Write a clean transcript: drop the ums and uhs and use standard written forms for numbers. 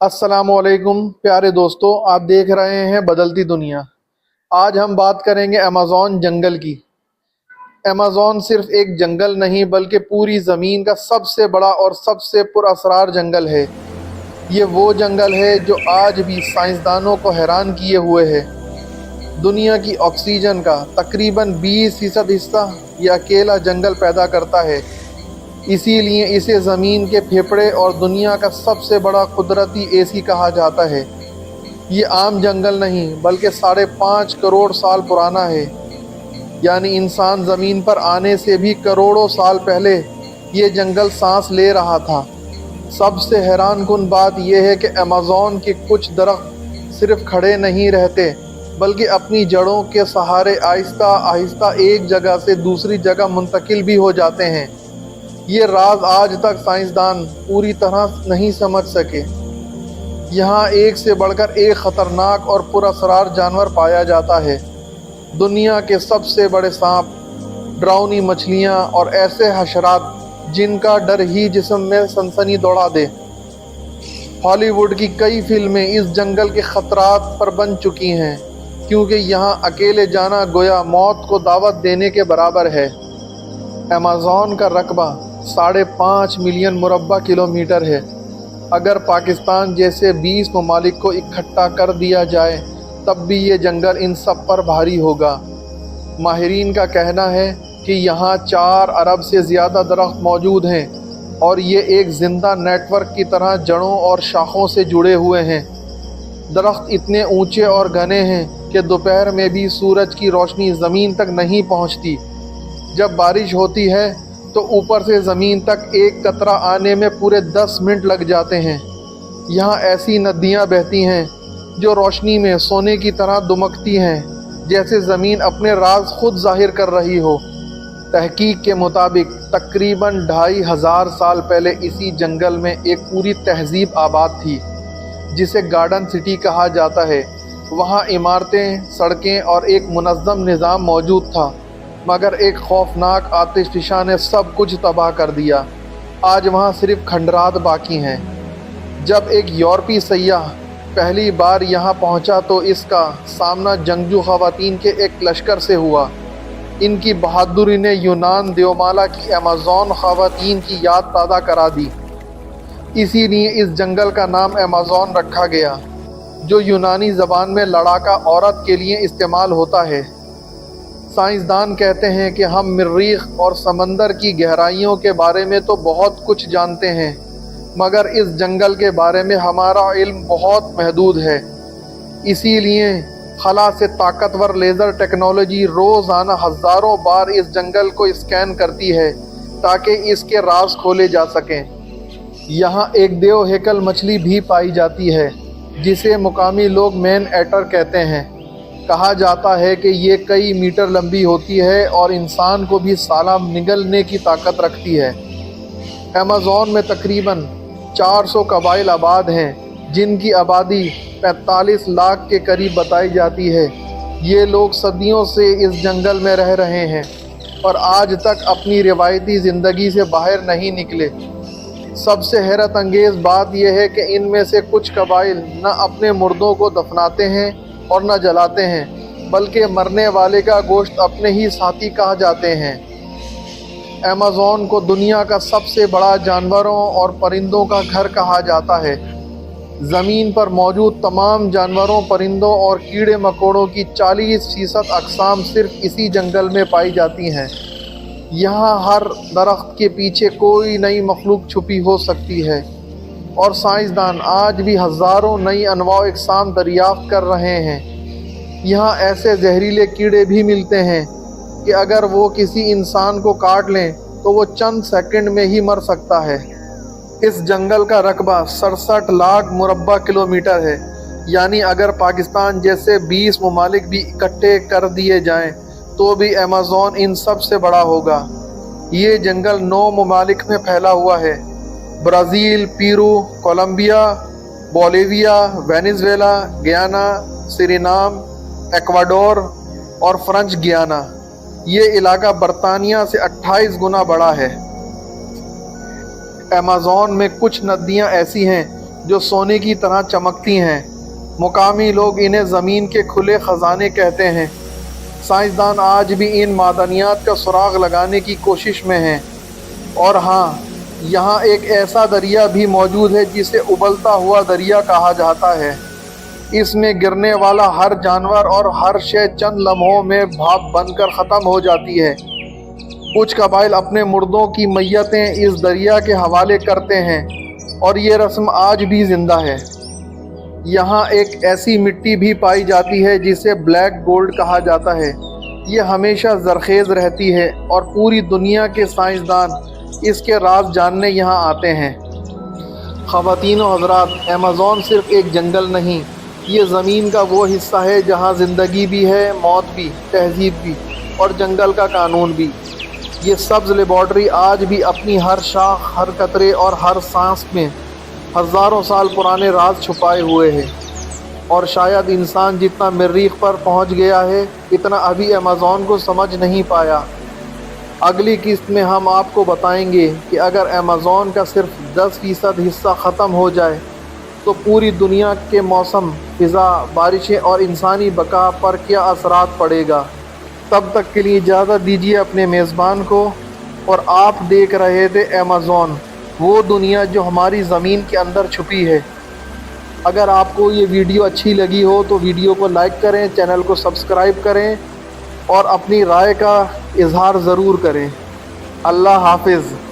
अस्सलाम वालेकुम प्यारे दोस्तों, आप देख रहे हैं बदलती दुनिया। आज हम बात करेंगे अमेज़ॉन जंगल की। अमेज़ॉन सिर्फ एक जंगल नहीं बल्कि पूरी ज़मीन का सबसे बड़ा और सबसे पुरअसरार जंगल है। ये वो जंगल है जो आज भी साइंसदानों को हैरान किए हुए है। दुनिया की ऑक्सीजन का तकरीबन 20% हिस्सा ये अकेला जंगल पैदा करता है। इसीलिए इसे ज़मीन के फेफड़े और दुनिया का सबसे बड़ा कुदरती एसी कहा जाता है। ये आम जंगल नहीं बल्कि 5.5 करोड़ साल पुराना है, यानी इंसान ज़मीन पर आने से भी करोड़ों साल पहले ये जंगल सांस ले रहा था। सबसे हैरानकुन बात यह है कि अमेज़ॉन के कुछ दरख्त सिर्फ खड़े नहीं रहते बल्कि अपनी जड़ों के सहारे आहिस्ता आहिस्ता एक जगह से दूसरी जगह मुंतकिल भी हो जाते हैं। ये राज आज तक साइंसदान पूरी तरह नहीं समझ सके। यहाँ एक से बढ़कर एक ख़तरनाक और पुरअसरार जानवर पाया जाता है। दुनिया के सबसे बड़े सांप, ड्राउनी मछलियाँ और ऐसे हशरात जिनका डर ही जिस्म में सनसनी दौड़ा दे। हॉलीवुड की कई फिल्में इस जंगल के ख़तरात पर बन चुकी हैं, क्योंकि यहाँ अकेले जाना गोया मौत को दावत देने के बराबर है। अमेज़ॉन का रकबा 5.5 मिलियन मुरब्बा किलोमीटर है। अगर पाकिस्तान जैसे 20 ममालिक को इकट्ठा कर दिया जाए तब भी ये जंगल इन सब पर भारी होगा। माहिरीन का कहना है कि यहाँ 4 अरब से ज़्यादा दरख्त मौजूद हैं और ये एक ज़िंदा नेटवर्क की तरह जड़ों और शाखों से जुड़े हुए हैं। दरख्त इतने ऊंचे और घने हैं कि दोपहर में भी सूरज की रोशनी ज़मीन तक नहीं पहुँचती। जब बारिश होती है तो ऊपर से ज़मीन तक एक कतरा आने में पूरे 10 मिनट लग जाते हैं। यहाँ ऐसी नदियाँ बहती हैं जो रोशनी में सोने की तरह दमकती हैं, जैसे ज़मीन अपने राज खुद जाहिर कर रही हो। तहकीक के मुताबिक तकरीबन 2500 साल पहले इसी जंगल में एक पूरी तहज़ीब आबाद थी, जिसे गार्डन सिटी कहा जाता है। वहाँ इमारतें, सड़कें और एक मुनज़्ज़म निज़ाम मौजूद था, मगर एक खौफनाक आतिशफ़िशा ने सब कुछ तबाह कर दिया। आज वहाँ सिर्फ खंडरात बाकी हैं। जब एक यूरोपी सयाह पहली बार यहाँ पहुँचा तो इसका सामना जंगजू ख़वातीन के एक लश्कर से हुआ। इनकी बहादुरी ने यूनान देवमाला की अमेज़ॉन ख़वातीन की याद ताज़ा करा दी। इसीलिए इस जंगल का नाम अमेज़ॉन रखा गया, जो यूनानी ज़बान में लड़ाका औरत के लिए इस्तेमाल होता है। साइंसदान कहते हैं कि हम मरीख और समंदर की गहराइयों के बारे में तो बहुत कुछ जानते हैं, मगर इस जंगल के बारे में हमारा इल्म बहुत महदूद है। इसीलिए खला से ताकतवर लेज़र टेक्नोलॉजी रोज़ाना हज़ारों बार इस जंगल को स्कैन करती है ताकि इसके राज खोले जा सकें। यहाँ एक देव हेकल मछली भी पाई जाती है, जिसे मुकामी लोग मैन एटर कहते हैं। कहा जाता है कि ये कई मीटर लंबी होती है और इंसान को भी साला निगलने की ताकत रखती है। अमेज़ॉन में तकरीबन 400 कबाइल आबाद हैं, जिनकी आबादी 45 लाख के करीब बताई जाती है। ये लोग सदियों से इस जंगल में रह रहे हैं और आज तक अपनी रिवायती ज़िंदगी से बाहर नहीं निकले। सबसे हैरत अंगेज़ बात यह है कि इनमें से कुछ कबाइल न अपने मुर्दों को दफनाते हैं और न जलाते हैं, बल्कि मरने वाले का गोश्त अपने ही साथी कहा जाते हैं। अमेज़ॉन को दुनिया का सबसे बड़ा जानवरों और परिंदों का घर कहा जाता है। ज़मीन पर मौजूद तमाम जानवरों, परिंदों और कीड़े मकोड़ों की 40% अक़साम सिर्फ इसी जंगल में पाई जाती हैं। यहाँ हर दरख्त के पीछे कोई नई मखलूक छुपी हो सकती है और साइंसदान आज भी हज़ारों नई अनवा इक़साम दरियाफ़्त कर रहे हैं। यहाँ ऐसे जहरीले कीड़े भी मिलते हैं कि अगर वो किसी इंसान को काट लें तो वो चंद सेकंड में ही मर सकता है। इस जंगल का रकबा 67 लाख मुरब्बा किलोमीटर है, यानी अगर पाकिस्तान जैसे 20 ममालिक भी इकट्ठे कर दिए जाएं तो भी अमेज़ॉन इन सब से बड़ा होगा। ये जंगल 9 ममालिक में फैला हुआ है: Brazil, Peru, Colombia, Bolivia, Venezuela, Guyana, Suriname, Ecuador और फ्रेंच गियाना। ये इलाका बरतानिया से 28 गुना बड़ा है। अमेज़ॉन में कुछ नदियाँ ऐसी हैं जो सोने की तरह चमकती हैं। मुकामी लोग इन्हें ज़मीन के खुले ख़जाने कहते हैं। साइंसदान आज भी इन मादनियात का सुराग लगाने की कोशिश में हैं। और हाँ, यहाँ एक ऐसा दरिया भी मौजूद है जिसे उबलता हुआ दरिया कहा जाता है। इसमें गिरने वाला हर जानवर और हर शय चंद लम्हों में भाप बनकर ख़त्म हो जाती है। कुछ कबाइल अपने मुर्दों की मैयतें इस दरिया के हवाले करते हैं और ये रस्म आज भी ज़िंदा है। यहाँ एक ऐसी मिट्टी भी पाई जाती है जिसे ब्लैक गोल्ड कहा जाता है। ये हमेशा ज़रख़ेज़ रहती है और पूरी दुनिया के साइंसदान इसके राज जानने यहाँ आते हैं। ख़वातीन और हज़रात, अमेज़ॉन सिर्फ़ एक जंगल नहीं, ये ज़मीन का वो हिस्सा है जहाँ ज़िंदगी भी है, मौत भी, तहज़ीब भी और जंगल का कानून भी। ये सब्ज़ लेबॉर्ट्री आज भी अपनी हर शाख, हर कतरे और हर सांस में हज़ारों साल पुराने राज छुपाए हुए हैं। और शायद इंसान जितना मरीख़ पर पहुंच गया है, इतना अभी अमेज़ॉन को समझ नहीं पाया। अगली किस्त में हम आपको बताएंगे कि अगर अमेज़ॉन का सिर्फ 10% हिस्सा ख़त्म हो जाए तो पूरी दुनिया के मौसम, फ़िज़ा, बारिशें और इंसानी बका पर क्या असरात पड़ेगा। तब तक के लिए इजाज़त दीजिए अपने मेज़बान को। और आप देख रहे थे अमेज़ॉन, वो दुनिया जो हमारी ज़मीन के अंदर छुपी है। अगर आपको ये वीडियो अच्छी लगी हो तो वीडियो को लाइक करें, चैनल को सब्सक्राइब करें और अपनी राय का इजहार ज़रूर करें। अल्लाह हाफ़िज़।